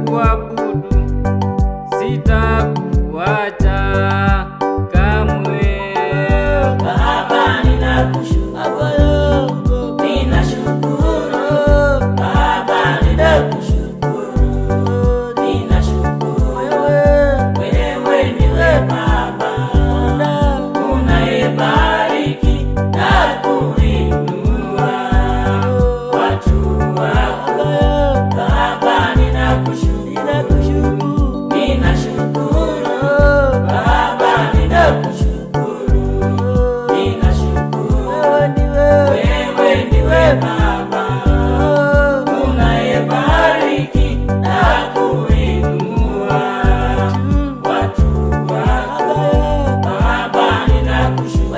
nitakuabudu, sitakuacha kamwe. Baba ninakushukuru, ninashukuru. Baba ninakushukuru, ninashukuru. Wewe ndiwe Baba unayebariki na kuinua watu wako. Baba ninakushukuru, ninashukuru. Baba ninakushukuru, ninashukuru. Wewe ndiwe Baba unayebariki na kuinua watu wako. Baba ninakushukuru,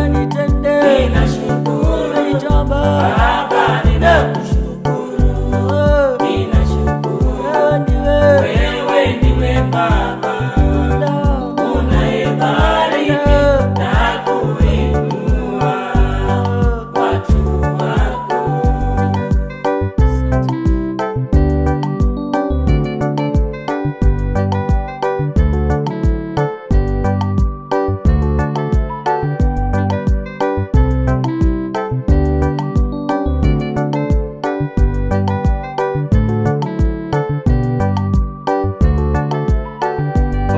ninashukuru. Baba ninakushukuru, ninashukuru. Wewe ndiwe Baba unayebariki na kuinua watu wako.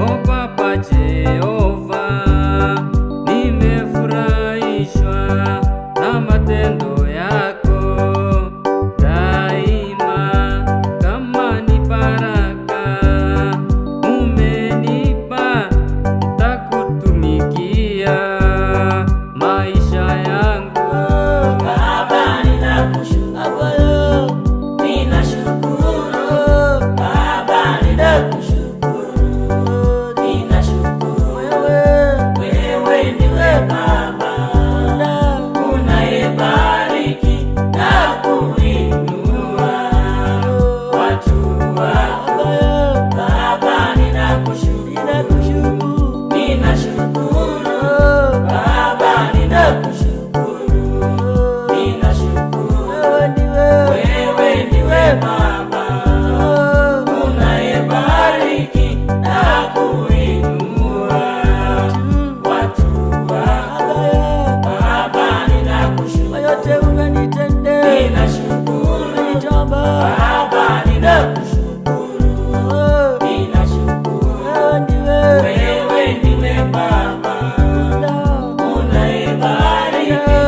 O Baba Jehova, nimefurahishwa na matendo yako daima. Kama ni baraka umenipa, nitakutumikia maisha yangu. Baba ninakushukuru, ninashukuru. Baba ninakushukuru, ninashukuru. Wewe ndiwe Baba unayebariki na kuinua watu wako. Baba ninakushukuru, ninashukuru. Baba ninakushukuru, ninashukuru. Wewe ndiwe Baba unayebariki na kuinua watu wako. Baba ninakushukuru, ninashukuru. Baba ninakushukuru, ninashukuru. Wewe ndiwe Baba unayebariki